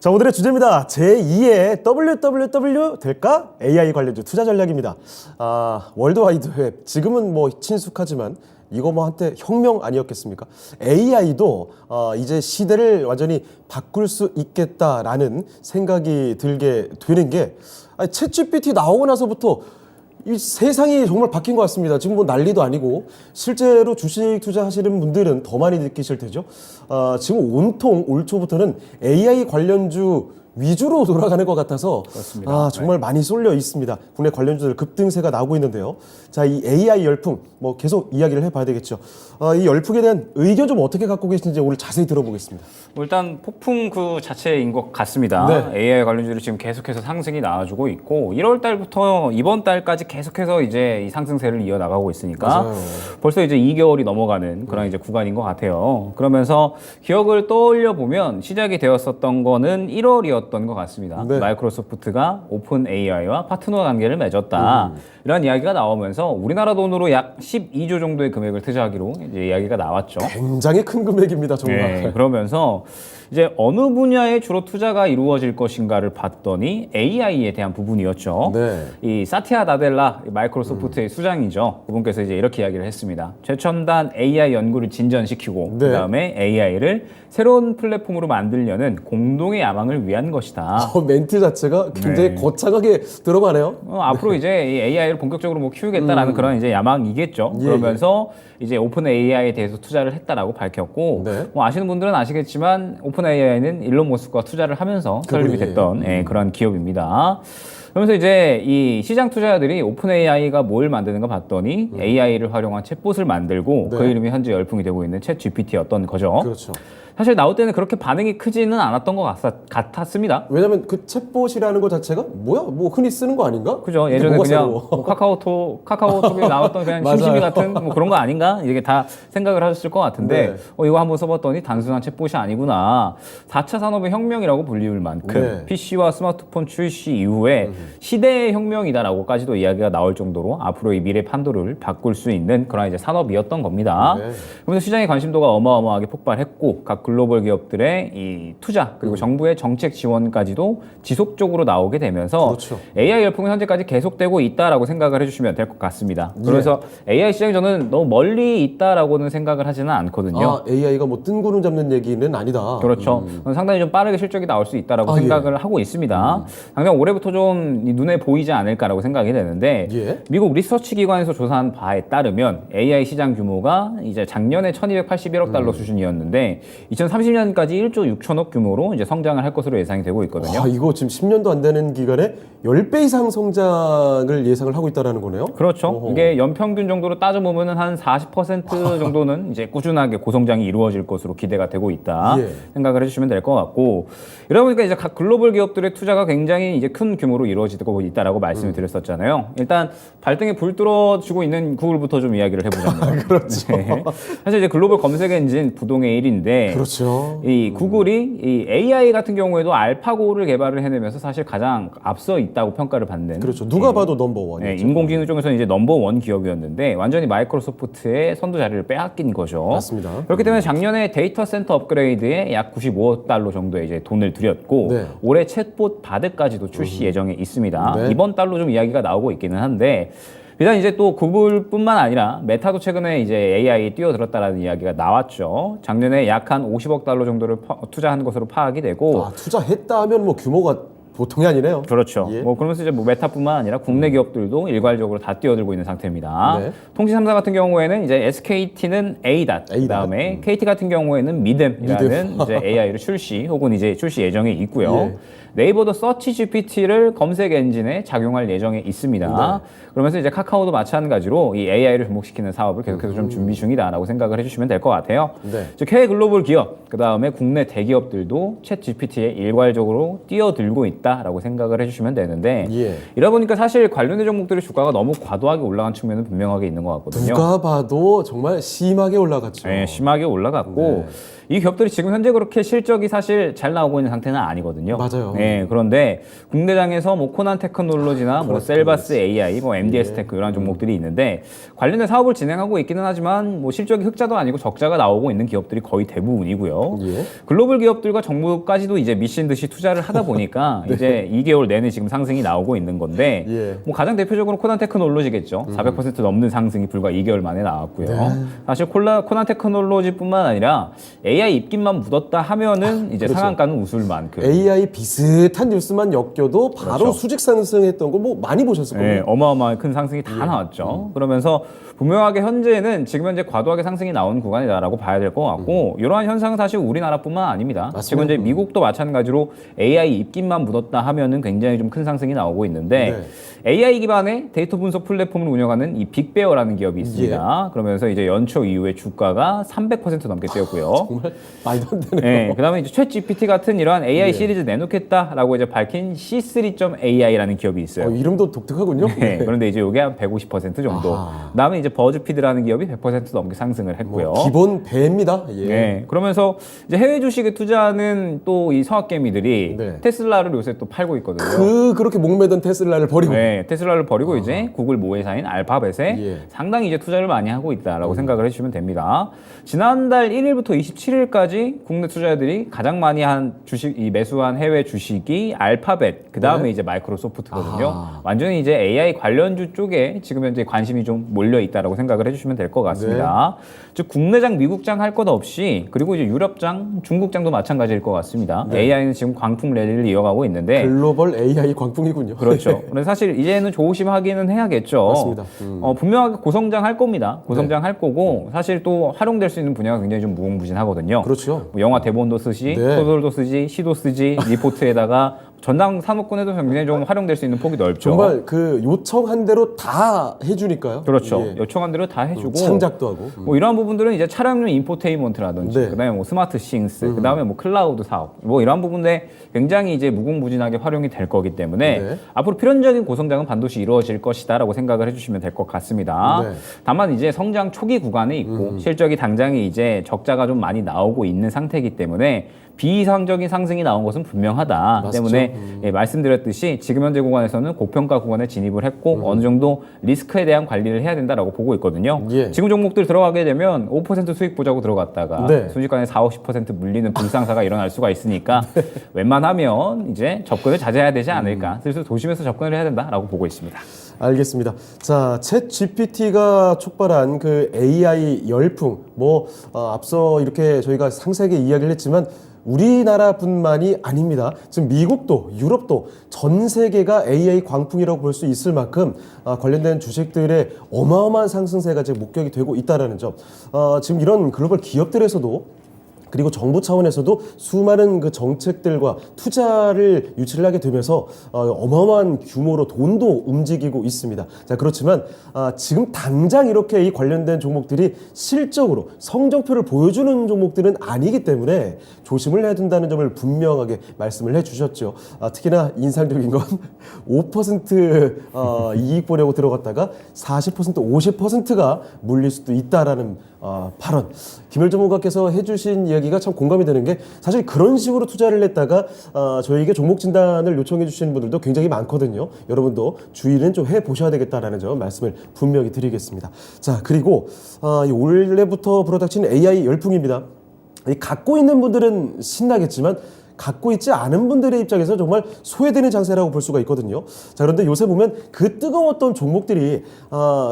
자, 오늘의 주제입니다. 제2의 WWW 될까? AI 관련주 투자 전략입니다. 월드와이드 웹, 지금은 뭐 친숙하지만 이거 뭐 한때 혁명 아니었겠습니까? AI도 이제 시대를 완전히 바꿀 수 있겠다라는 생각이 들게 되는 게 챗GPT 나오고 나서부터 이 세상이 정말 바뀐 것 같습니다. 지금 뭐 난리도 아니고 실제로 주식 투자하시는 분들은 더 많이 느끼실 테죠. 지금 온통 올 초부터는 AI 관련주 위주로 돌아가는 것 같아서 그렇습니다. 정말 많이 쏠려 있습니다. 국내 관련주들 급등세가 나오고 있는데요. 자, 이 AI 열풍 뭐 계속 이야기를 해봐야 되겠죠. 이 열풍에 대한 의견 좀 어떻게 갖고 계신지 오늘 자세히 들어보겠습니다. 일단 폭풍 그 자체인 것 같습니다. 네. AI 관련주들이 지금 계속해서 상승이 나와주고 있고 1월 달부터 이번 달까지 계속해서 이제 이 상승세를 이어나가고 있으니까 맞아요. 벌써 이제 2개월이 넘어가는 그런 이제 구간인 것 같아요. 그러면서 기억을 떠올려 보면 시작이 되었었던 거는 1월이었던 것 같습니다. 네. 마이크로소프트가 오픈 AI와 파트너 관계를 맺었다. 이런 이야기가 나오면서 우리나라 돈으로 약 12조 정도의 금액을 투자하기로 이제 이야기가 나왔죠. 굉장히 큰 금액입니다, 정말. 네, 그러면서 이제 어느 분야에 주로 투자가 이루어질 것인가를 봤더니 AI에 대한 부분이었죠. 네. 이 사티아 나델라 마이크로소프트의 수장이죠. 그분께서 이제 이렇게 이야기를 했습니다. 최첨단 AI 연구를 진전시키고 네. 그다음에 AI를 새로운 플랫폼으로 만들려는 공동의 야망을 위한 것이다. 멘트 자체가 굉장히 네. 거창하게 들어가네요. 앞으로 이제 이 AI를 본격적으로 뭐 키우겠다라는 그런 이제 야망이겠죠. 예, 그러면서 이제 오픈 AI에 대해서 투자를 했다라고 밝혔고, 네. 뭐 아시는 분들은 아시겠지만 오픈 AI는 일론 머스크가 투자를 하면서 설립이 그분이, 됐던 그런 기업입니다. 그러면서 이제 이 시장 투자자들이 오픈 AI가 뭘 만드는가 봤더니 AI를 활용한 챗봇을 만들고 네. 그 이름이 현재 열풍이 되고 있는 챗 GPT였던 거죠. 그렇죠. 사실 나올 때는 그렇게 반응이 크지는 않았던 것 같았습니다. 왜냐면 그 챗봇이라는 것 자체가 뭐야? 뭐 흔히 쓰는 거 아닌가? 그죠. 근데 예전에 뭐가 그냥 새로워? 뭐 카카오톡에 나왔던 그냥 맞아요. 심심이 같은 뭐 그런 거 아닌가? 이게 다 생각을 하셨을 것 같은데 네. 이거 한번 써봤더니 단순한 챗봇이 아니구나. 4차 산업의 혁명이라고 불리울 만큼 네. PC와 스마트폰 출시 이후에 시대의 혁명이다라고까지도 이야기가 나올 정도로 앞으로 이 미래 판도를 바꿀 수 있는 그런 이제 산업이었던 겁니다. 네. 그러면서 시장의 관심도가 어마어마하게 폭발했고 각 글로벌 기업들의 이 투자 그리고 정부의 정책 지원까지도 지속적으로 나오게 되면서 그렇죠. AI 열풍은 현재까지 계속되고 있다라고 생각을 해주시면 될 것 같습니다. 그래서 AI 시장이 저는 너무 멀리 있다라고는 생각을 하지는 않거든요. AI가 뭐 뜬구름 잡는 얘기는 아니다. 그렇죠. 상당히 좀 빠르게 실적이 나올 수 있다라고 생각을 하고 있습니다. 당장 올해부터 좀 눈에 보이지 않을까라고 생각이 되는데 예. 미국 리서치 기관에서 조사한 바에 따르면 AI 시장 규모가 이제 작년에 1,281억 달러 수준이었는데 2030년까지 1조 6천억 규모로 이제 성장을 할 것으로 예상이 되고 있거든요. 이거 지금 10년도 안 되는 기간에 10배 이상 성장을 예상을 하고 있다라는 거네요. 그렇죠. 어허. 이게 연평균 정도로 따져보면 한 40% 정도는 이제 꾸준하게 고성장이 이루어질 것으로 기대가 되고 있다 예. 생각을 해주시면 될 것 같고 이러다 보니까 이제 각 글로벌 기업들의 투자가 굉장히 이제 큰 규모로 이루어지고 있다라고 말씀을 드렸었잖아요. 일단 발등에 불 떨어지고 있는 구글부터 좀 이야기를 해보자면 그렇죠. 네. 사실 이제 글로벌 검색 엔진 부동의 1위인데 그렇죠. 이 구글이 이 AI 같은 경우에도 알파고를 개발을 해내면서 사실 가장 앞서 있다고 평가를 받는 그렇죠. 누가 봐도 넘버원이죠. 네, 인공지능 쪽에서는 이제 넘버원 기업이었는데 완전히 마이크로소프트의 선두 자리를 빼앗긴 거죠. 맞습니다. 그렇기 때문에 작년에 데이터 센터 업그레이드에 약 95억 달러 정도의 이제 돈을 들였고 네. 올해 챗봇 바드까지도 출시 예정에 있습니다. 네. 이번 달로 좀 이야기가 나오고 있기는 한데 일단 이제 또 구글뿐만 아니라 메타도 최근에 이제 AI에 뛰어들었다라는 이야기가 나왔죠. 작년에 약 한 50억 달러 정도를 투자한 것으로 파악이 되고 투자했다 하면 뭐 규모가 보통이 아니네요. 그렇죠. 예. 뭐 그러면서 이제 뭐 메타뿐만 아니라 국내 기업들도 일괄적으로 다 뛰어들고 있는 상태입니다. 네. 통신 3사 같은 경우에는 이제 SKT는 ADAT, 그다음에 KT 같은 경우에는 미뎀이라는 이제 AI를 출시 혹은 이제 출시 예정에 있고요. 예. 네이버도 서치 GPT를 검색 엔진에 작용할 예정에 있습니다. 그러면서 이제 카카오도 마찬가지로 이 AI를 접목시키는 사업을 계속해서 좀 준비 중이다라고 생각을 해주시면 될 것 같아요. 네. 즉 해외 글로벌 기업, 그 다음에 국내 대기업들도 챗 GPT에 일괄적으로 뛰어들고 있다라고 생각을 해주시면 되는데 예. 이러다 보니까 사실 관련된 종목들의 주가가 너무 과도하게 올라간 측면은 분명하게 있는 것 같거든요. 누가 봐도 정말 심하게 올라갔죠. 네, 심하게 올라갔고 이 기업들이 지금 현재 그렇게 실적이 사실 잘 나오고 있는 상태는 아니거든요. 맞아요. 네, 그런데 국내장에서 뭐 코난 테크놀로지나 뭐 셀바스 AI, 뭐 MDS 예. 테크 이런 종목들이 있는데 관련된 사업을 진행하고 있기는 하지만 뭐 실적이 흑자도 아니고 적자가 나오고 있는 기업들이 거의 대부분이고요. 예. 글로벌 기업들과 정부까지도 이제 미친 듯이 투자를 하다 보니까 이제 2개월 내내 지금 상승이 나오고 있는 건데 예. 뭐 가장 대표적으로 코난 테크놀로지겠죠. 400% 넘는 상승이 불과 2개월 만에 나왔고요. 사실 코난 테크놀로지뿐만 아니라 AI 입김만 묻었다 하면은 이제 그렇죠. 상한가는 웃을 만큼 AI 비슷한 뉴스만 엮여도 바로 그렇죠. 수직 상승했던 거 뭐 많이 보셨을 거예요. 네, 어마어마한 큰 상승이 다 나왔죠. 그러면서 분명하게 현재는 지금 현재 과도하게 상승이 나온 구간이다라고 봐야 될 것 같고 이러한 현상은 사실 우리나라뿐만 아닙니다. 맞습니다. 지금 현재 미국도 마찬가지로 AI 입김만 묻었다 하면은 굉장히 좀 큰 상승이 나오고 있는데 AI 기반의 데이터 분석 플랫폼을 운영하는 이 빅베어라는 기업이 있습니다. 그러면서 이제 연초 이후에 주가가 300% 넘게 뛰었고요. 정말 말도 안 되네요. 네, 그다음에 이제 챗 GPT 같은 이러한 AI 시리즈 내놓겠다라고 이제 밝힌 C3.AI라는 기업이 있어요. 이름도 독특하군요. 네, 그런데 이제 이게 한 150% 정도. 그다음에 이제 버즈피드라는 기업이 100% 넘게 상승을 했고요. 기본 배입니다. 예. 네, 그러면서 이제 해외 주식에 투자하는 또 이 성악개미들이 네. 테슬라를 요새 또 팔고 있거든요. 그렇게 목매던 테슬라를 버리고 네, 테슬라를 버리고 이제 구글 모회사인 알파벳에 예. 상당히 이제 투자를 많이 하고 있다라고 생각을 해주시면 됩니다. 지난달 1일부터 27일까지 국내 투자자들이 가장 많이 한 주식, 이 매수한 해외 주식이 알파벳, 그 다음에 이제 마이크로소프트거든요. 완전히 이제 AI 관련주 쪽에 지금 현재 관심이 좀 몰려 있다라고 생각을 해주시면 될 것 같습니다. 즉 국내장, 미국장 할 것 없이 그리고 이제 유럽장, 중국장도 마찬가지일 것 같습니다. AI는 지금 광풍 랠리를 이어가고 있는데 글로벌 AI 광풍이군요. 그렇죠. 그래서 사실 이제는 조심하기는 해야겠죠. 맞습니다. 분명하게 고성장 할 겁니다. 고성장 할 거고 사실 또 활용될 수 있는 분야가 굉장히 좀 무궁무진하거든요. 그렇죠. 뭐 영화 대본도 쓰지, 네. 소설도 쓰지, 시도 쓰지, 리포트에다가 전당 사무권에도 굉장히 좀 활용될 수 있는 폭이 넓죠. 정말 그 요청한 대로 다 해주니까요. 그렇죠. 예. 요청한 대로 다 해주고 창작도 하고. 뭐 이러한 부분들은 이제 차량용 인포테인먼트라든지 네. 그다음에 뭐 스마트 싱스, 그다음에 뭐 클라우드 사업, 뭐 이러한 부분에 굉장히 이제 무궁무진하게 활용이 될 거기 때문에 네. 앞으로 필연적인 고성장은 반드시 이루어질 것이다라고 생각을 해주시면 될 것 같습니다. 네. 다만 이제 성장 초기 구간에 있고 실적이 당장에 이제 적자가 좀 많이 나오고 있는 상태이기 때문에 비이상적인 상승이 나온 것은 분명하다. 맞죠. 때문에 예, 말씀드렸듯이 지금 현재 구간에서는 고평가 구간에 진입을 했고 어느 정도 리스크에 대한 관리를 해야 된다라고 보고 있거든요. 예. 지금 종목들 들어가게 되면 5% 수익 보자고 들어갔다가 네. 순식간에 40~50% 물리는 불상사가 일어날 수가 있으니까 웬만하면 이제 접근을 자제해야 되지 않을까. 슬슬 조심해서 접근을 해야 된다라고 보고 있습니다. 알겠습니다. 자, 챗 GPT가 촉발한 그 AI 열풍, 앞서 이렇게 저희가 상세하게 이야기를 했지만 우리나라뿐만이 아닙니다. 지금 미국도 유럽도 전 세계가 AI 광풍이라고 볼 수 있을 만큼 관련된 주식들의 어마어마한 상승세가 지금 목격이 되고 있다는 점. 지금 이런 글로벌 기업들에서도 그리고 정부 차원에서도 수많은 그 정책들과 투자를 유치를 하게 되면서 어마어마한 규모로 돈도 움직이고 있습니다. 자, 그렇지만 지금 당장 이렇게 이 관련된 종목들이 실적으로 성적표를 보여주는 종목들은 아니기 때문에 조심을 해야 된다는 점을 분명하게 말씀을 해주셨죠. 특히나 인상적인 건 5% 이익 보려고 들어갔다가 40%, 50%가 물릴 수도 있다라는 발언. 김열 전문가께서 해주신 이야기가 참 공감이 되는 게 사실 그런 식으로 투자를 했다가 저희에게 종목 진단을 요청해 주시는 분들도 굉장히 많거든요. 여러분도 주의는 좀 해보셔야 되겠다라는 점 말씀을 분명히 드리겠습니다. 자, 그리고 이 올해부터 불어닥친 AI 열풍입니다. 이 갖고 있는 분들은 신나겠지만 갖고 있지 않은 분들의 입장에서 정말 소외되는 장세라고 볼 수가 있거든요. 자, 그런데 요새 보면 그 뜨거웠던 종목들이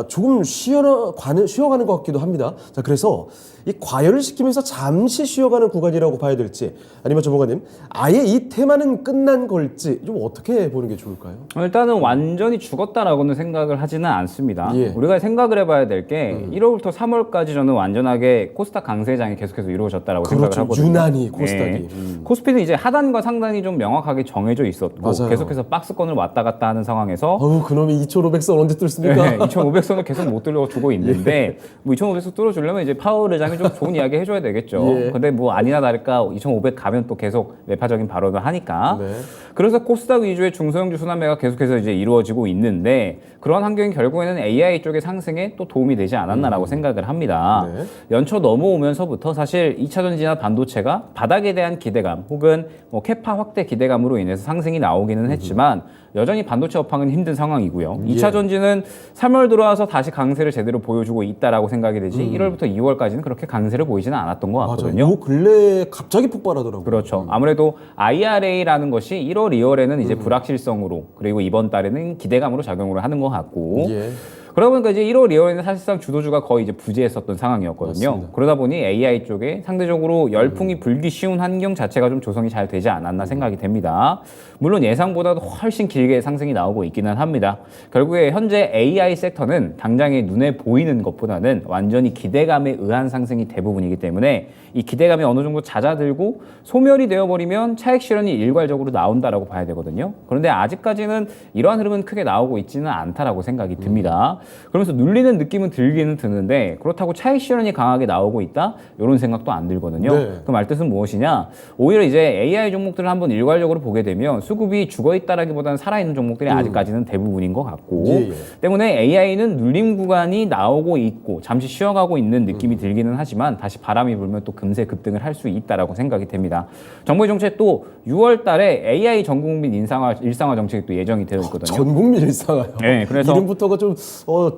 조금 쉬어가는 것 같기도 합니다. 자, 그래서 이 과열을 시키면서 잠시 쉬어가는 구간이라고 봐야 될지 아니면 전문가님 아예 이 테마는 끝난 걸지 좀 어떻게 보는 게 좋을까요? 일단은 완전히 죽었다라고는 생각을 하지는 않습니다. 예. 우리가 생각을 해봐야 될 게 1월부터 3월까지 저는 완전하게 코스닥 강세장이 계속해서 이루어졌다라고 그렇죠. 생각을 하거든요. 유난히 코스닥이. 코스피는 이제 이제 하단과 상단이 좀 명확하게 정해져 있었고 맞아요. 계속해서 박스권을 왔다 갔다 하는 상황에서 어우, 그놈이 2,500선 언제 뚫습니까? 네, 2,500선을 계속 못 뚫어주고 있는데 뭐 2,500선 뚫어주려면 이제 파월 의장이 좀 좋은 이야기 해줘야 되겠죠. 예. 근데 뭐 아니나 다를까 2,500 가면 또 계속 매파적인 발언을 하니까 네. 그래서 코스닥 위주의 중소형주 순환매가 계속해서 이제 이루어지고 있는데 그러한 환경이 결국에는 AI 쪽의 상승에 또 도움이 되지 않았나라고 생각을 합니다. 네. 연초 넘어오면서부터 사실 2차 전지나 반도체가 바닥에 대한 기대감 혹은 뭐 캐파 확대 기대감으로 인해서 상승이 나오기는 했지만 여전히 반도체 업황은 힘든 상황이고요. 2차 전지는 3월 들어와서 다시 강세를 제대로 보여주고 있다라고 생각이 되지 1월부터 2월까지는 그렇게 강세를 보이지는 않았던 것 맞아요. 같거든요. 요 근래에 갑자기 폭발하더라고요. 그렇죠. 아무래도 IRA라는 것이 1월, 2월에는 이제 불확실성으로 그리고 이번 달에는 기대감으로 작용을 하는 것 같고 예. 그러다 보니까 이제 1월, 2월에는 사실상 주도주가 거의 이제 부재했었던 상황이었거든요. 맞습니다. 그러다 보니 AI 쪽에 상대적으로 열풍이 불기 쉬운 환경 자체가 좀 조성이 잘 되지 않았나 생각이 됩니다. 물론 예상보다도 훨씬 길게 상승이 나오고 있기는 합니다. 결국에 현재 AI 섹터는 당장에 눈에 보이는 것보다는 완전히 기대감에 의한 상승이 대부분이기 때문에 이 기대감이 어느 정도 잦아들고 소멸이 되어버리면 차익 실현이 일괄적으로 나온다라고 봐야 되거든요. 그런데 아직까지는 이러한 흐름은 크게 나오고 있지는 않다라고 생각이 듭니다. 그러면서 눌리는 느낌은 들기는 드는데 그렇다고 차익 실현이 강하게 나오고 있다? 이런 생각도 안 들거든요. 네. 그 말뜻은 무엇이냐? 오히려 이제 AI 종목들을 한번 일괄적으로 보게 되면 수급이 죽어있다라기보다는 살아있는 종목들이 아직까지는 대부분인 것 같고 예. 때문에 AI는 눌림 구간이 나오고 있고 잠시 쉬어가고 있는 느낌이 들기는 하지만 다시 바람이 불면 또 금세 급등을 할 수 있다라고 생각이 됩니다. 정부의 정책 또 6월 달에 AI 전국민 일상화 정책이 또 예정이 되어 있거든요. 전 국민 일상화요. 네, 그래서 이름부터가 좀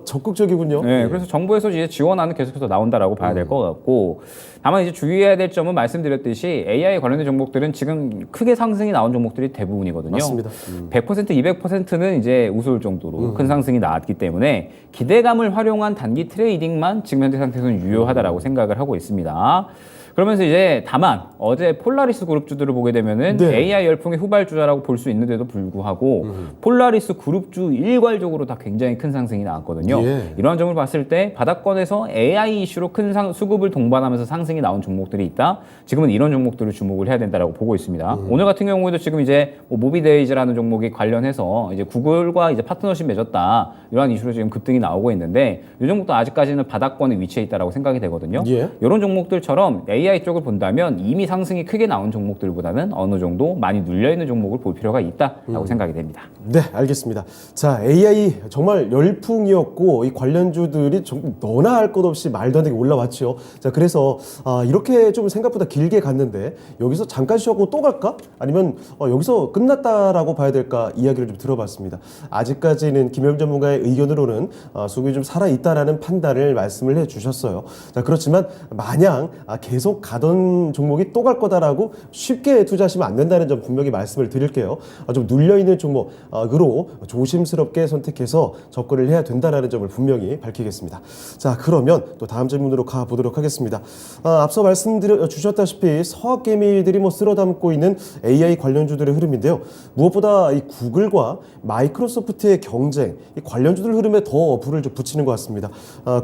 적극적이군요. 네, 그래서 정부에서 이제 지원안은 계속해서 나온다라고 봐야 될 것 같고 다만 이제 주의해야 될 점은 말씀드렸듯이 AI 관련된 종목들은 지금 크게 상승이 나온 종목들이 대부분이거든요. 맞습니다. 100%, 200%는 이제 우스울 정도로 큰 상승이 나왔기 때문에 기대감을 활용한 단기 트레이딩만 지금 현재 상태에서는 유효하다라고 생각을 하고 있습니다. 그러면서 이제 다만 어제 폴라리스 그룹주들을 보게 되면은 네. AI 열풍의 후발주자라고 볼 수 있는데도 불구하고 폴라리스 그룹주 일괄적으로 다 굉장히 큰 상승이 나왔거든요. 예. 이러한 점을 봤을 때 바닥권에서 AI 이슈로 큰 수급을 동반하면서 상승이 나온 종목들이 있다. 지금은 이런 종목들을 주목을 해야 된다라고 보고 있습니다. 오늘 같은 경우에도 지금 이제 뭐 모비데이즈라는 종목이 관련해서 이제 구글과 이제 파트너십 맺었다. 이러한 이슈로 지금 급등이 나오고 있는데 이 종목도 아직까지는 바닥권에 위치해 있다라고 생각이 되거든요. 예. 이런 종목들처럼 AI 쪽을 본다면 이미 상승이 크게 나온 종목들보다는 어느 정도 많이 눌려있는 종목을 볼 필요가 있다라고 생각이 됩니다. 네, 알겠습니다. 자, AI 정말 열풍이었고 이 관련주들이 좀 너나 할 것 없이 말도 안 되게 올라왔죠. 자, 그래서 이렇게 좀 생각보다 길게 갔는데 여기서 잠깐 쉬었고 또 갈까? 아니면 여기서 끝났다라고 봐야 될까? 이야기를 좀 들어봤습니다. 아직까지는 김영 전문가의 의견으로는 수급이 좀 살아있다라는 판단을 말씀을 해주셨어요. 자, 그렇지만 마냥 계속 가던 종목이 또 갈 거다라고 쉽게 투자하시면 안 된다는 점 분명히 말씀을 드릴게요. 좀 눌려있는 종목으로 조심스럽게 선택해서 접근을 해야 된다는 점을 분명히 밝히겠습니다. 자, 그러면 또 다음 질문으로 가보도록 하겠습니다. 앞서 말씀주셨다시피 서학개미들이 뭐 쓸어담고 있는 AI 관련주들의 흐름인데요. 무엇보다 이 구글과 마이크로소프트의 경쟁, 이 관련주들 흐름에 더 불을 좀 붙이는 것 같습니다.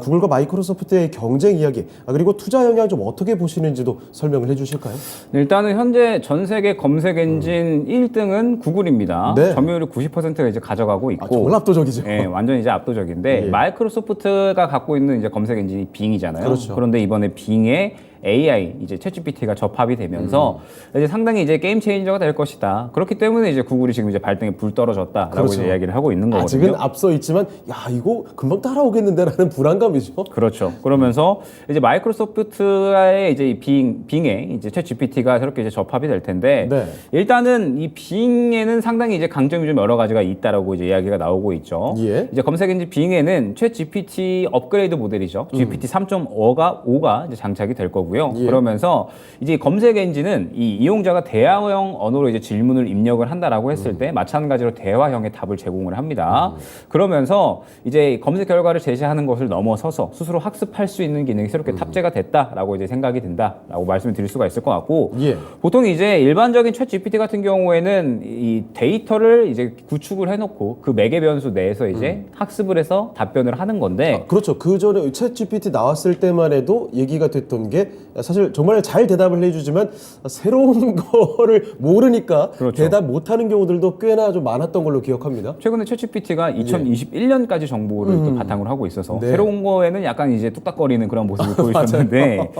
구글과 마이크로소프트의 경쟁 이야기, 그리고 투자 영향 좀 어떻게 보시는지도 설명을 해주실까요? 일단은 현재 전 세계 검색 엔진 1등은 구글입니다. 네. 점유율이 90%가 이제 가져가고 있고 정말 압도적이죠. 예, 완전 이제 압도적인데 예. 마이크로소프트가 갖고 있는 이제 검색 엔진이 빙이잖아요. 그렇죠. 그런데 이번에 빙에 AI 이제 챗GPT가 접합이 되면서 이제 상당히 이제 게임 체인저가 될 것이다. 그렇기 때문에 이제 구글이 지금 이제 발등에 불 떨어졌다라고 그렇죠. 이제 이야기를 하고 있는 거거든요. 아직은 앞서 있지만 야 이거 금방 따라오겠는데라는 불안감이죠. 그렇죠. 그러면서 이제 마이크로소프트의 이제 빙에 이제 챗 GPT가 저렇게 이제 접합이 될 텐데 네. 일단은 이 빙에는 상당히 이제 강점이 좀 여러 가지가 있다라고 이제 이야기가 나오고 있죠. 예. 이제 검색 엔진 빙에는 챗 GPT 업그레이드 모델이죠. GPT 3.5가 이제 장착이 될 거고요. 예. 그러면서 이제 검색 엔진은 이 이용자가 대화형 언어로 이제 질문을 입력을 한다라고 했을 때 마찬가지로 대화형의 답을 제공을 합니다. 그러면서 이제 검색 결과를 제시하는 것을 넘어서서 스스로 학습할 수 있는 기능이 새롭게 탑재가 됐다라고 이제 생각이 든다라고 말씀을 드릴 수가 있을 것 같고 예. 보통 이제 일반적인 챗 GPT 같은 경우에는 이 데이터를 이제 구축을 해놓고 그 매개 변수 내에서 이제 학습을 해서 답변을 하는 건데 그렇죠. 그 전에 챗 GPT 나왔을 때만 해도 얘기가 됐던 게 사실 정말 잘 대답을 해주지만 새로운 거를 모르니까 그렇죠. 대답 못하는 경우들도 꽤나 좀 많았던 걸로 기억합니다. 최근에 챗GPT가 2021년까지 정보를 또 바탕으로 하고 있어서 네. 새로운 거에는 약간 이제 뚝딱거리는 그런 모습을 보여줬는데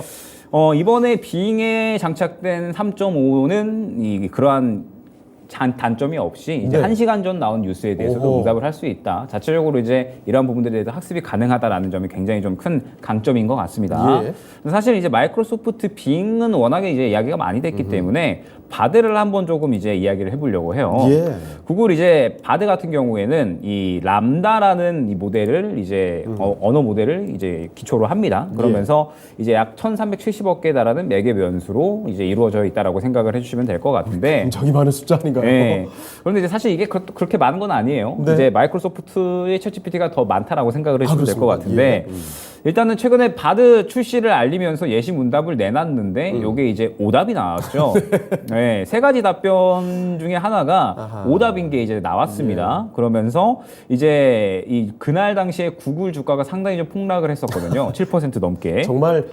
이번에 빙에 장착된 3.5는 그러한 단점이 없이 이제 네. 1시간 전 나온 뉴스에 대해서도 오호. 응답을 할 수 있다. 자체적으로 이제 이러한 부분들에 대해서 학습이 가능하다라는 점이 굉장히 좀 큰 강점인 것 같습니다. 예. 사실 이제 마이크로소프트 빙은 워낙에 이제 이야기가 많이 됐기 때문에 바드를 한번 조금 이제 이야기를 해보려고 해요. 예. 구글 이제 바드 같은 경우에는 이 람다라는 이 모델을 이제 언어 모델을 이제 기초로 합니다. 그러면서 이제 약 1,370억 개 달하는 매개 변수로 이제 이루어져 있다라고 생각을 해주시면 될 것 같은데. 굉장히 많은 숫자 아닌가요? 네. 그런데 이제 사실 이게 그렇게 많은 건 아니에요. 네. 이제 마이크로소프트의 챗GPT가 더 많다라고 생각을 해주시면 될 것 그렇습니다. 같은데. 예. 일단은 최근에 바드 출시를 알리면서 예시 문답을 내놨는데 요게 이제 오답이 나왔죠. 네, 세 가지 답변 중에 하나가 아하. 오답인 게 이제 나왔습니다. 그러면서 이제 이 그날 당시에 구글 주가가 상당히 좀 폭락을 했었거든요. 7% 넘게. 정말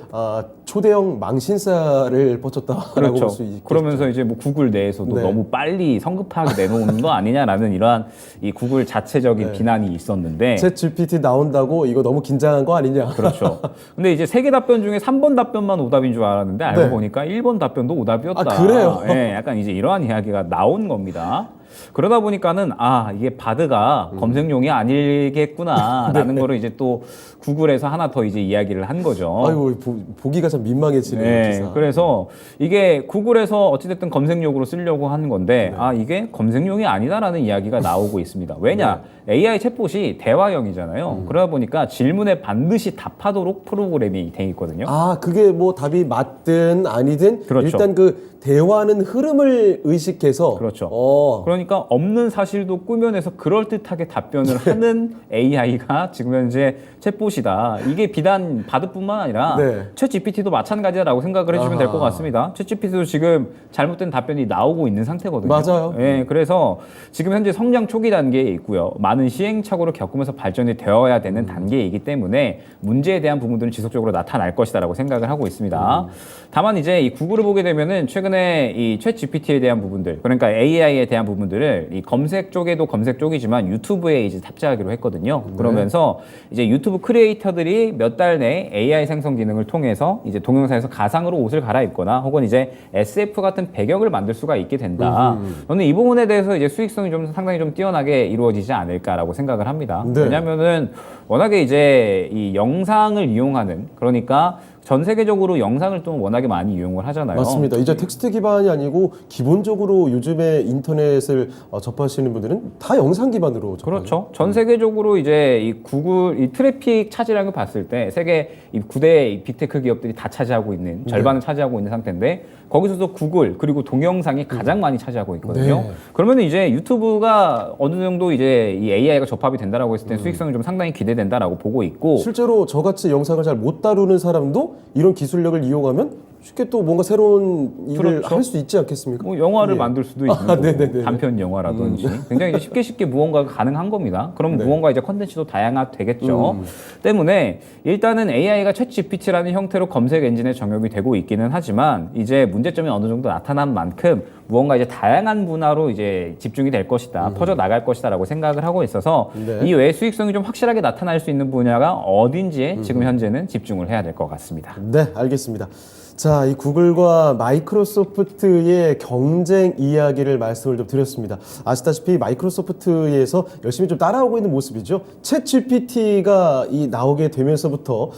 초대형 망신사를 뻗쳤다라고 그렇죠. 볼 수 있겠죠. 그러면서 이제 뭐 구글 내에서도 네. 너무 빨리 성급하게 내놓는 거 아니냐라는 이러한 이 구글 자체적인 비난이 있었는데. 챗 GPT 나온다고 이거 너무 긴장한 거 아니냐? 그렇죠. 근데 이제 세 개 답변 중에 3번 답변만 오답인 줄 알았는데 알고 네. 보니까 1번 답변도 오답이었다. 아, 그래요? 네, 약간 이제 이러한 이야기가 나온 겁니다. 그러다 보니까는 이게 바드가 검색용이 아니겠구나라는 거를 이제 또 구글에서 하나 더 이제 이야기를 한 거죠. 아이고 보기가 참 민망해지는 네, 기사. 그래서 이게 구글에서 어찌됐든 검색용으로 쓰려고 하는 건데 이게 검색용이 아니다라는 이야기가 나오고 있습니다. 왜냐? AI 챗봇이 대화형이잖아요. 그러다 보니까 질문에 반드시 답하도록 프로그램이 돼 있거든요. 그게 뭐 답이 맞든 아니든 그렇죠. 일단 그 대화는 흐름을 의식해서 그렇죠. 어. 그러니까 없는 사실도 꾸며내서 그럴듯하게 답변을 하는 AI가 지금 현재 챗봇이다. 이게 비단 바드뿐만 아니라 네. 챗 GPT도 마찬가지라고 생각을 해주시면 될 것 같습니다. 챗 GPT도 지금 잘못된 답변이 나오고 있는 상태거든요. 맞아요. 예, 그래서 지금 현재 성장 초기 단계에 있고요. 많은 시행착오를 겪으면서 발전이 되어야 되는 단계이기 때문에 문제에 대한 부분들은 지속적으로 나타날 것이다라고 생각을 하고 있습니다. 다만 이제 이 구글을 보게 되면은 최근에 이 챗 GPT에 대한 부분들, 그러니까 AI에 대한 부분들을 이 검색 쪽에도 검색 쪽이지만 유튜브에 이제 탑재하기로 했거든요. 그러면서 이제 유튜브 크리에이터들이 몇 달 내에 AI 생성 기능을 통해서 이제 동영상에서 가상으로 옷을 갈아입거나 혹은 이제 SF 같은 배경을 만들 수가 있게 된다. 저는 이 부분에 대해서 이제 수익성이 좀 상당히 좀 뛰어나게 이루어지지 않을까라고 생각을 합니다. 네. 왜냐하면은 워낙에 이제 이 영상을 이용하는, 그러니까 전 세계적으로 영상을 또 워낙에 많이 이용을 하잖아요. 맞습니다. 이제 텍스트 기반이 아니고 기본적으로 요즘에 인터넷을 접하시는 분들은 다 영상 기반으로 접하죠. 그렇죠. 전 세계적으로 이제 이 구글 이 트래픽 차지량을 봤을 때 세계 이 9대 빅테크 기업들이 다 차지하고 있는 절반을 차지하고 있는 상태인데 거기서도 구글 그리고 동영상이 가장 많이 차지하고 있거든요. 네. 그러면 이제 유튜브가 어느 정도 이제 이 AI가 접합이 된다라고 했을 때 수익성이 좀 상당히 기대된다라고 보고 있고 실제로 저같이 영상을 잘 못 다루는 사람도 이런 기술력을 이용하면 쉽게 또 뭔가 새로운 일을 그렇죠. 할 수 있지 않겠습니까? 뭐 영화를 예. 만들 수도 있는 거고 네네네. 단편 영화라든지 굉장히 이제 쉽게 무언가가 가능한 겁니다. 그럼 무언가 이제 컨텐츠도 다양화되겠죠. 때문에 일단은 AI가 챗 GPT라는 형태로 검색 엔진에 정역이 되고 있기는 하지만 이제 문제점이 어느 정도 나타난 만큼 무언가 이제 다양한 분야로 이제 집중이 될 것이다, 퍼져 나갈 것이다라고 생각을 하고 있어서 네. 이 외에 수익성이 좀 확실하게 나타날 수 있는 분야가 어딘지에 지금 현재는 집중을 해야 될 것 같습니다. 네, 알겠습니다. 자, 이 구글과 마이크로소프트의 경쟁 이야기를 말씀을 좀 드렸습니다. 아시다시피 마이크로소프트에서 열심히 좀 따라오고 있는 모습이죠. 챗 GPT가 이 나오게 되면서부터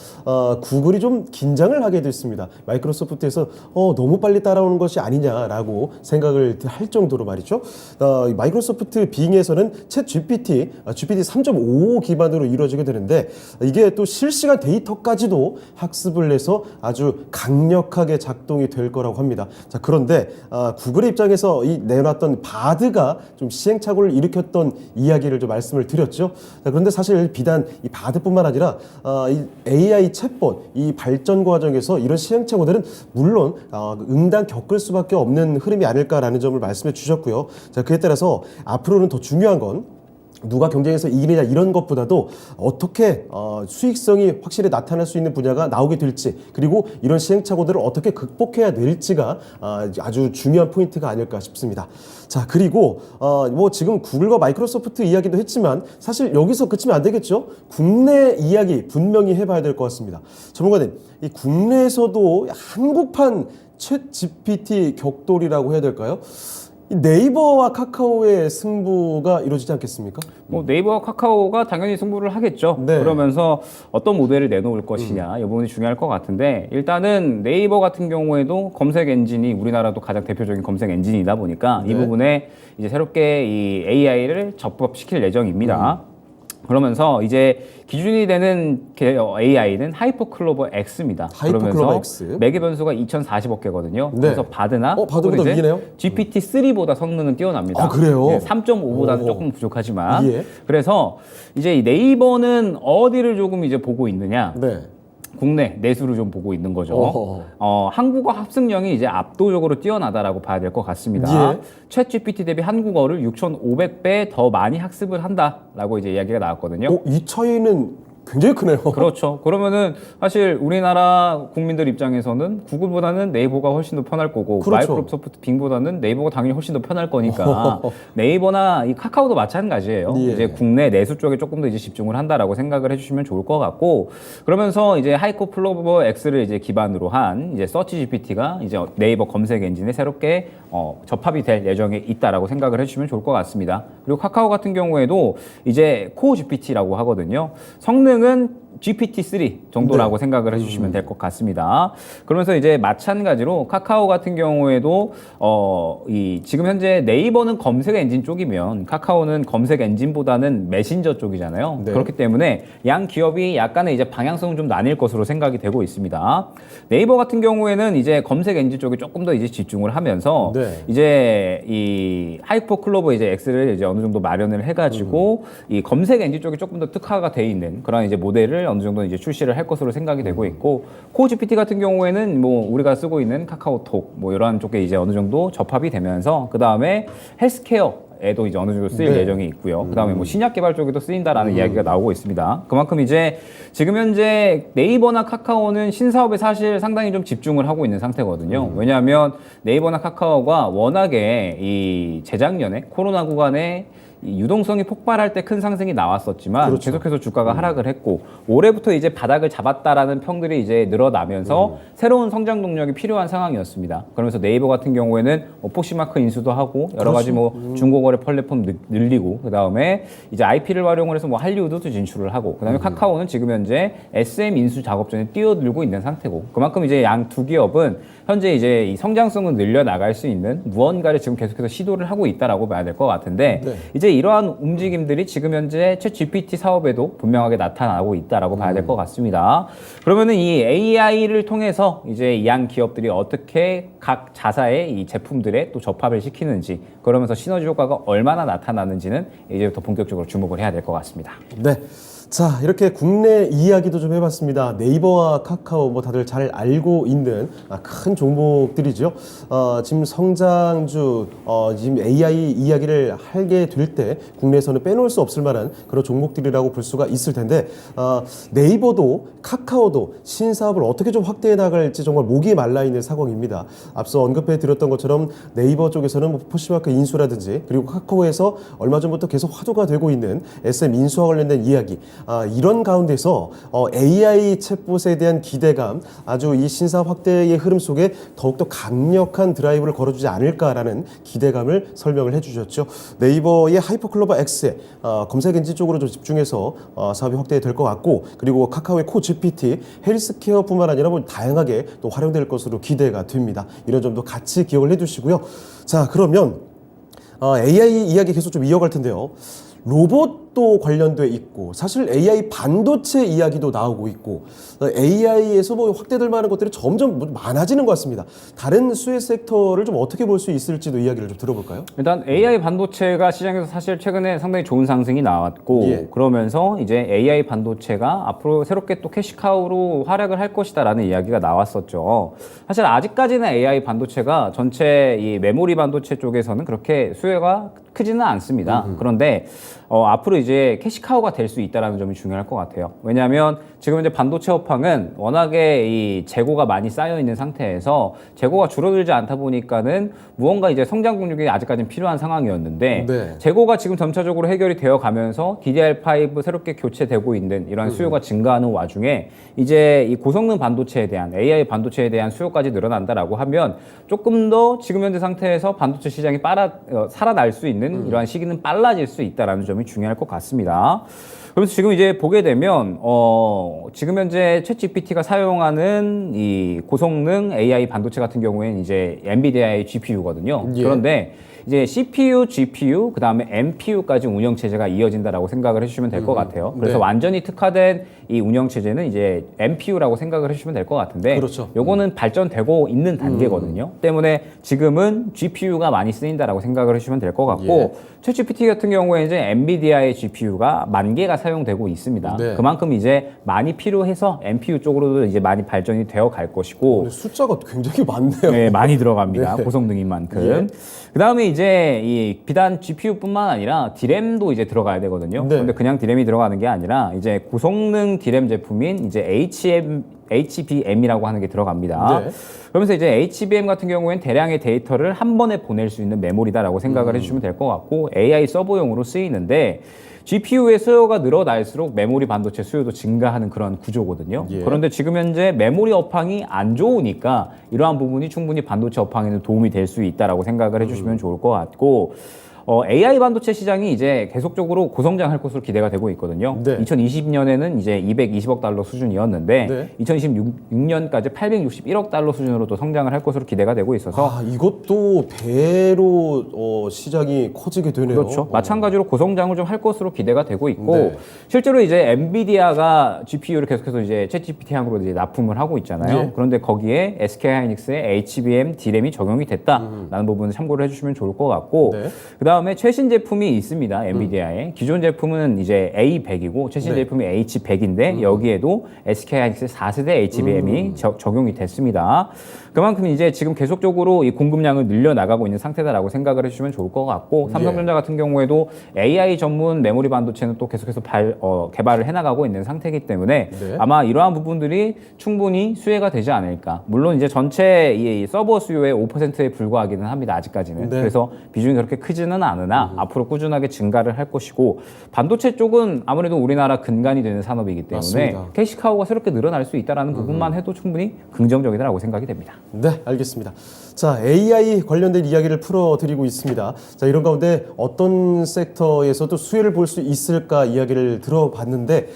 구글이 좀 긴장을 하게 됐습니다. 마이크로소프트에서 너무 빨리 따라오는 것이 아니냐라고 생각을 할 정도로 말이죠. 이 마이크로소프트 빙에서는 챗 GPT, GPT 3.5 기반으로 이루어지게 되는데 이게 또 실시간 데이터까지도 학습을 해서 아주 강력하게 작동이 될 거라고 합니다. 자, 그런데 구글의 입장에서 이 내놨던 바드가 좀 시행착오를 일으켰던 이야기를 좀 말씀을 드렸죠. 자, 그런데 사실 비단 이 바드뿐만 아니라 이 AI 챗봇 이 발전 과정에서 이런 시행착오들은 물론 응당 겪을 수밖에 없는 흐름이 아닐까라는 점을 말씀해 주셨고요. 자, 그에 따라서 앞으로는 더 중요한 건 누가 경쟁에서 이기느냐 이런 것보다도 어떻게 수익성이 확실히 나타날 수 있는 분야가 나오게 될지, 그리고 이런 시행착오들을 어떻게 극복해야 될지가 아주 중요한 포인트가 아닐까 싶습니다. 자, 그리고 뭐 지금 구글과 마이크로소프트 이야기도 했지만 사실 여기서 그치면 안 되겠죠. 국내 이야기 분명히 해봐야 될 것 같습니다. 전문가님, 이 국내에서도 한국판 챗 GPT 격돌이라고 해야 될까요? 이 네이버와 카카오의 승부가 이루어지지 않겠습니까? 뭐 네이버와 카카오가 당연히 승부를 하겠죠. 네. 그러면서 어떤 모델을 내놓을 것이냐 이 부분이 중요할 것 같은데, 일단은 네이버 같은 경우에도 검색 엔진이 우리나라도 가장 대표적인 검색 엔진이다 보니까 이 네. 부분에 이제 새롭게 이 AI를 접합시킬 예정입니다. 그러면서 이제 기준이 되는 AI는 하이퍼클로버 X입니다. 하이퍼클로버 X. 매개 변수가 2040억 개거든요. 네. 그래서 바드나 바드보다 위네요? GPT-3보다 성능은 뛰어납니다. 아, 그래요? 3.5보다는 오. 조금 부족하지만. 예. 그래서 이제 이 네이버는 어디를 조금 이제 보고 있느냐? 네. 국내 내수를 좀 보고 있는 거죠. 어허. 한국어 합승력이 이제 압도적으로 뛰어나다라고 봐야 될 것 같습니다. 예. 챗 GPT 대비 한국어를 6,500배 더 많이 학습을 한다라고 이제 이야기가 나왔거든요. 이 차이는 굉장히 크네요. 그렇죠. 그러면은 사실 우리나라 국민들 입장에서는 구글보다는 네이버가 훨씬 더 편할 거고, 그렇죠. 마이크로소프트 빙보다는 네이버가 당연히 훨씬 더 편할 거니까 네이버나 이 카카오도 마찬가지예요. 예. 이제 국내 내수 쪽에 조금 더 이제 집중을 한다라고 생각을 해주시면 좋을 것 같고, 그러면서 이제 하이퍼클로버 X를 이제 기반으로 한 이제 서치 GPT가 이제 네이버 검색 엔진에 새롭게 접합이 될 예정에 있다라고 생각을 해주시면 좋을 것 같습니다. 그리고 카카오 같은 경우에도 이제 코어 GPT라고 하거든요. 성능은 GPT-3 정도라고 네. 생각을 해주시면 될 것 같습니다. 그러면서 이제 마찬가지로 카카오 같은 경우에도 지금 현재 네이버는 검색 엔진 쪽이면 카카오는 검색 엔진보다는 메신저 쪽이잖아요. 네. 그렇기 때문에 양 기업이 약간의 이제 방향성은 좀 나뉠 것으로 생각이 되고 있습니다. 네이버 같은 경우에는 이제 검색 엔진 쪽에 조금 더 이제 집중을 하면서 네. 이제 이 하이퍼클로버 이제 X를 이제 어느 정도 마련을 해가지고 이 검색 엔진 쪽에 조금 더 특화가 돼 있는 그런 이제 모델을 어느 정도 이제 출시를 할 것으로 생각이 되고 있고, 코어 GPT 같은 경우에는 뭐 우리가 쓰고 있는 카카오톡 뭐 이러한 쪽에 이제 어느 정도 접합이 되면서 그 다음에 헬스케어에도 이제 어느 정도 쓰일 네. 예정이 있고요. 그 다음에 뭐 신약 개발 쪽에도 쓰인다라는 이야기가 나오고 있습니다. 그만큼 이제 지금 현재 네이버나 카카오는 신사업에 사실 상당히 좀 집중을 하고 있는 상태거든요. 왜냐하면 네이버나 카카오가 워낙에 이 재작년에 코로나 구간에 이 유동성이 폭발할 때 큰 상승이 나왔었지만 그렇죠. 계속해서 주가가 하락을 했고, 올해부터 이제 바닥을 잡았다라는 평들이 이제 늘어나면서 새로운 성장 동력이 필요한 상황이었습니다. 그러면서 네이버 같은 경우에는 포시마크 인수도 하고 여러 가지 뭐 중고거래 플랫폼 늘리고, 그 다음에 이제 IP를 활용을 해서 뭐 할리우드도 진출을 하고, 그 다음에 카카오는 지금 현재 SM 인수 작업전에 뛰어들고 있는 상태고, 그만큼 이제 양 두 기업은 현재 이제 이 성장성을 늘려 나갈 수 있는 무언가를 지금 계속해서 시도를 하고 있다라고 봐야 될 것 같은데, 네. 이제 이러한 움직임들이 지금 현재 챗 GPT 사업에도 분명하게 나타나고 있다라고 봐야 될 것 같습니다. 그러면은 이 AI를 통해서 이제 이 양 기업들이 어떻게 각 자사의 이 제품들에 또 접합을 시키는지, 그러면서 시너지 효과가 얼마나 나타나는지는 이제부터 본격적으로 주목을 해야 될 것 같습니다. 네. 자, 이렇게 국내 이야기도 좀 해봤습니다. 네이버와 카카오 뭐 다들 잘 알고 있는 큰 종목들이죠. 지금 성장주, 지금 AI 이야기를 하게 될 때 국내에서는 빼놓을 수 없을 만한 그런 종목들이라고 볼 수가 있을 텐데, 네이버도 카카오도 신사업을 어떻게 좀 확대해 나갈지 정말 목이 말라 있는 상황입니다. 앞서 언급해 드렸던 것처럼 네이버 쪽에서는 뭐 포시마크 인수라든지, 그리고 카카오에서 얼마 전부터 계속 화두가 되고 있는 SM 인수와 관련된 이야기, 이런 가운데서 AI 챗봇에 대한 기대감, 아주 이 신사업 확대의 흐름 속에 더욱더 강력한 드라이브를 걸어주지 않을까라는 기대감을 설명을 해주셨죠. 네이버의 하이퍼클로버 X에 검색 엔진 쪽으로 좀 집중해서 사업이 확대될 것 같고, 그리고 카카오의 코 GPT, 헬스케어뿐만 아니라 뭐 다양하게 또 활용될 것으로 기대가 됩니다. 이런 점도 같이 기억을 해두시고요. 자, 그러면 AI 이야기 계속 좀 이어갈 텐데요. 로봇도 관련돼 있고, 사실 AI 반도체 이야기도 나오고 있고, AI에서 뭐 확대될 만한 것들이 점점 많아지는 것 같습니다. 다른 수혜 섹터를 좀 어떻게 볼 수 있을지도 이야기를 좀 들어볼까요? 일단 AI 반도체가 시장에서 사실 최근에 상당히 좋은 상승이 나왔고, 예. 그러면서 이제 AI 반도체가 앞으로 새롭게 또 캐시카우로 활약을 할 것이다라는 이야기가 나왔었죠. 사실 아직까지는 AI 반도체가 전체 이 메모리 반도체 쪽에서는 그렇게 수혜가 크지는 않습니다. 그런데 앞으로 이제 캐시카우가 될 수 있다는 점이 중요할 것 같아요. 왜냐하면 지금 이제 반도체 업황은 워낙에 이 재고가 많이 쌓여 있는 상태에서 재고가 줄어들지 않다 보니까는 무언가 이제 성장 동력이 아직까지는 필요한 상황이었는데 네. 재고가 지금 점차적으로 해결이 되어 가면서 DDR5 새롭게 교체되고 있는 이러한 수요가 증가하는 와중에 이제 이 고성능 반도체에 대한 AI 반도체에 대한 수요까지 늘어난다라고 하면 조금 더 지금 현재 상태에서 반도체 시장이 살아날 수 있는 이러한 시기는 빨라질 수 있다라는 점이 중요할 것 같습니다. 그래서 지금 이제 보게 되면 지금 현재 챗GPT가 사용하는 이 고성능 AI 반도체 같은 경우에는 이제 엔비디아의 GPU거든요. 예. 그런데 이제 CPU, GPU, 그 다음에 NPU까지 운영 체제가 이어진다라고 생각을 해주시면 될 것 같아요. 그래서 네. 완전히 특화된 이 운영 체제는 이제 NPU라고 생각을 해주시면 될 것 같은데, 그렇죠. 요거는 발전되고 있는 단계거든요. 때문에 지금은 GPU가 많이 쓰인다라고 생각을 해주시면 될 것 같고, 예. 챗GPT 같은 경우에 이제 엔비디아의 GPU가 10,000개가 사용되고 있습니다. 네. 그만큼 이제 많이 필요해서 NPU 쪽으로도 이제 많이 발전이 되어 갈 것이고, 근데 숫자가 굉장히 많네요. 네, 많이 들어갑니다. 네. 고성능인 만큼. 예. 그 다음에 이제 이 비단 GPU뿐만 아니라 D램도 이제 들어가야 되거든요. 네. 그런데 그냥 D램이 들어가는 게 아니라 이제 고성능 D램 제품인 이제 HBM이라고 하는 게 들어갑니다. 네. 그러면서 이제 HBM 같은 경우에는 대량의 데이터를 한 번에 보낼 수 있는 메모리다라고 생각을 해주시면 될 것 같고, AI 서버용으로 쓰이는데 GPU의 수요가 늘어날수록 메모리 반도체 수요도 증가하는 그런 구조거든요. 예. 그런데 지금 현재 메모리 업황이 안 좋으니까 이러한 부분이 충분히 반도체 업황에는 도움이 될 수 있다라고 생각을 해주시면 좋을 것 같고, AI 반도체 시장이 이제 계속적으로 고성장할 것으로 기대가 되고 있거든요. 네. 2020년에는 이제 220억 달러 수준이었는데 네. 2026년까지 861억 달러 수준으로 또 성장을 할 것으로 기대가 되고 있어서 이것도 배로 시장이 커지게 되네요. 그렇죠. 마찬가지로 고성장을 좀 할 것으로 기대가 되고 있고, 네. 실제로 이제 엔비디아가 GPU를 계속해서 이제 챗GPT 향으로 이제 납품을 하고 있잖아요. 예. 그런데 거기에 SK하이닉스의 HBM, D램이 적용이 됐다라는 부분을 참고를 해주시면 좋을 것 같고, 네. 그 다음에 최신 제품이 있습니다. 엔비디아에. 기존 제품은 이제 A100이고 최신 네. 제품이 H100인데 여기에도 SK하이닉스의 4세대 HBM이 적용이 됐습니다. 그만큼 이제 지금 계속적으로 이 공급량을 늘려나가고 있는 상태다라고 생각을 해주시면 좋을 것 같고, 삼성전자 같은 경우에도 AI 전문 메모리 반도체는 또 계속해서 개발을 해나가고 있는 상태이기 때문에 네. 아마 이러한 부분들이 충분히 수혜가 되지 않을까. 물론 이제 전체 이 서버 수요의 5%에 불과하기는 합니다. 아직까지는. 네. 그래서 비중이 그렇게 크지는 않으나 앞으로 꾸준하게 증가를 할 것이고, 반도체 쪽은 아무래도 우리나라 근간이 되는 산업이기 때문에 맞습니다. 캐시카우가 새롭게 늘어날 수 있다는 부분만 해도 충분히 긍정적이다라고 생각이 됩니다. 네, 알겠습니다. 자, AI 관련된 이야기를 풀어드리고 있습니다. 자, 이런 가운데 어떤 섹터에서도 수혜를 볼 수 있을까 이야기를 들어봤는데,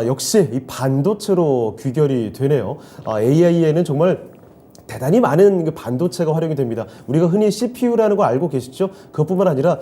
역시 이 반도체로 귀결이 되네요. AI에는 정말 대단히 많은 그 반도체가 활용이 됩니다. 우리가 흔히 CPU라는 거 알고 계시죠? 그것뿐만 아니라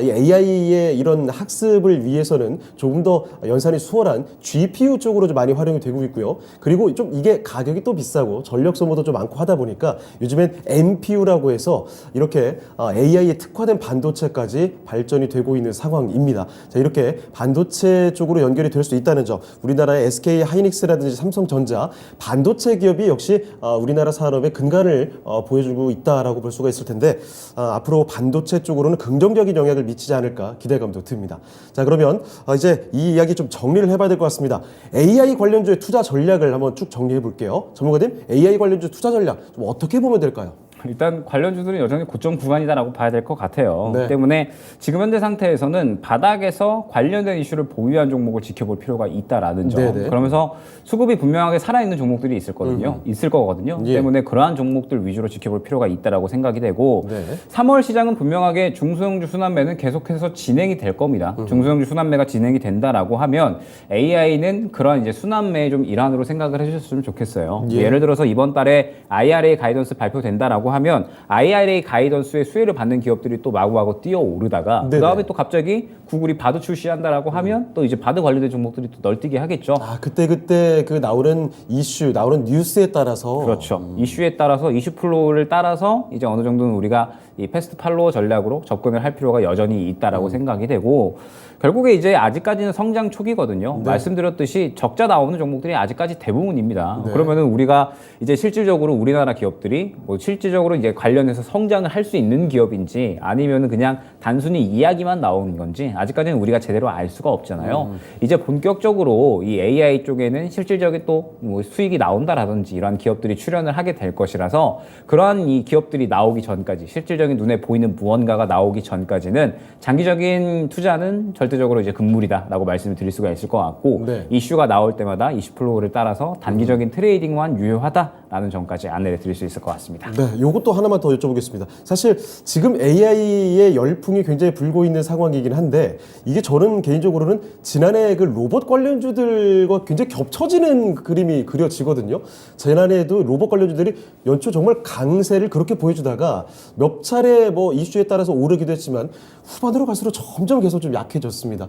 이 AI의 이런 학습을 위해서는 조금 더 연산이 수월한 GPU 쪽으로 좀 많이 활용이 되고 있고요. 그리고 좀 이게 가격이 또 비싸고 전력 소모도 좀 많고 하다 보니까 요즘엔 NPU라고 해서 이렇게 AI에 특화된 반도체까지 발전이 되고 있는 상황입니다. 자, 이렇게 반도체 쪽으로 연결이 될 수 있다는 점, 우리나라의 SK 하이닉스라든지 삼성전자 반도체 기업이 역시 우리나라 산업의 근간을 보여주고 있다라고 볼 수가 있을 텐데, 앞으로 반도체 쪽으로는 긍정적인 영향을 미치지 않을까 기대감도 듭니다. 자, 그러면 이제 이 이야기 좀 정리를 해봐야 될 것 같습니다. AI 관련주의 투자 전략을 한번 쭉 정리해 볼게요. 전문가님, AI 관련주 투자 전략 좀 어떻게 보면 될까요? 일단 관련주들은 여전히 고점 구간이다라고 봐야 될 것 같아요. 네. 때문에 지금 현재 상태에서는 바닥에서 관련된 이슈를 보유한 종목을 지켜볼 필요가 있다라는 점. 네네. 그러면서 수급이 분명하게 살아있는 종목들이 있을 거거든요. 예. 때문에 그러한 종목들 위주로 지켜볼 필요가 있다라고 생각이 되고, 네. 3월 시장은 분명하게 중소형주 순환매는 계속해서 진행이 될 겁니다. 중소형주 순환매가 진행이 된다라고 하면 AI는 그런 이제 순환매의 좀 일환으로 생각을 해주셨으면 좋겠어요. 예. 예를 들어서 이번 달에 IRA 가이던스 발표된다라고 하면 IRA 가이던스의 수혜를 받는 기업들이 또 마구마구 뛰어오르다가 네네. 그다음에 또 갑자기 구글이 바드 출시한다라고 하면 또 이제 바드 관련된 종목들이 또 널뛰게 하겠죠. 그때 그 나오는 이슈, 나오는 뉴스에 따라서 그렇죠. 이슈에 따라서 이슈 플로우를 따라서 이제 어느 정도는 우리가 이 패스트 팔로워 전략으로 접근을 할 필요가 여전히 있다라고 생각이 되고 결국에 이제 아직까지는 성장 초기거든요. 말씀드렸듯이 적자 나오는 종목들이 아직까지 대부분입니다. 그러면은 우리가 이제 실질적으로 우리나라 기업들이 뭐 실질적으로 이제 관련해서 성장을 할 수 있는 기업인지 아니면은 그냥 단순히 이야기만 나오는 건지 아직까지는 우리가 제대로 알 수가 없잖아요. 이제 본격적으로 이 AI 쪽에는 실질적인 또 뭐 수익이 나온다라든지 이러한 기업들이 출연을 하게 될 것이라서 그러한 이 기업들이 나오기 전까지 실질적인 눈에 보이는 무언가가 나오기 전까지는 장기적인 투자는 절대적으로 이제 금물이다라고 말씀을 드릴 수가 있을 것 같고 네. 이슈가 나올 때마다 이슈 플로우를 따라서 단기적인 트레이딩만 유효하다라는 점까지 안내를 드릴 수 있을 것 같습니다. 네, 요것도 하나만 더 여쭤보겠습니다. 사실 지금 AI의 열풍이 굉장히 불고 있는 상황이긴 한데 이게 저는 개인적으로는 지난해 그 로봇 관련주들과 굉장히 겹쳐지는 그림이 그려지거든요. 지난해에도 로봇 관련주들이 연초 정말 강세를 그렇게 보여주다가 몇 차례 뭐 이슈에 따라서 오르기도 했지만 후반으로 갈수록 점점 계속 좀 약해졌습니다.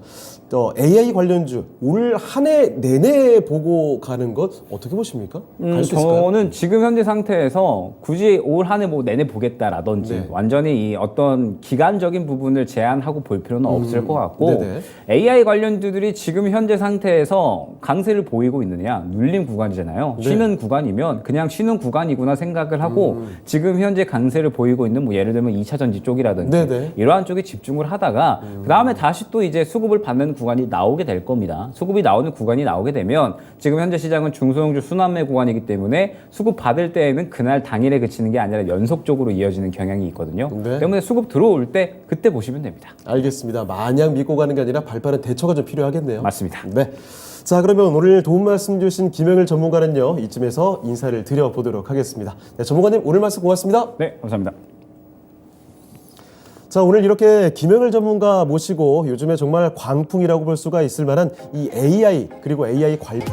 AI 관련주 올 한 해 내내 보고 가는 것 어떻게 보십니까? 갈 수 있을까요? 저는 지금 현재 상태에서 굳이 올 한 해 뭐 내내 보겠다라든지 네. 완전히 이 어떤 기간적인 부분을 제한하고 볼 필요는 없을 것 같고 네네. AI 관련주들이 지금 현재 상태에서 강세를 보이고 있느냐 눌림 구간이잖아요. 네. 쉬는 구간이면 그냥 쉬는 구간이구나 생각을 하고 지금 현재 강세를 보이고 있는 뭐 예를 들면 2차 전지 쪽이라든지 네네. 이러한 쪽에 집중을 하다가 그 다음에 다시 또 이제 수급을 받는 구간이 나오게 될 겁니다. 수급이 나오는 구간이 나오게 되면 지금 현재 시장은 중소형주 순환매 구간이기 때문에 수급 받을 때에는 그날 당일에 그치는 게 아니라 연속적으로 이어지는 경향이 있거든요. 네. 때문에 수급 들어올 때 그때 보시면 됩니다. 알겠습니다. 마냥 믿고 가는 게 아니라 발빠른 대처가 좀 필요하겠네요. 맞습니다. 네. 자, 그러면 오늘 도움 말씀 주신 김영일 전문가는요, 이쯤에서 인사를 드려보도록 하겠습니다. 네, 전문가님 오늘 말씀 고맙습니다. 네, 감사합니다. 자, 오늘 이렇게 김영일 전문가 모시고 요즘에 정말 광풍이라고 볼 수가 있을 만한 이 AI 그리고 AI 관련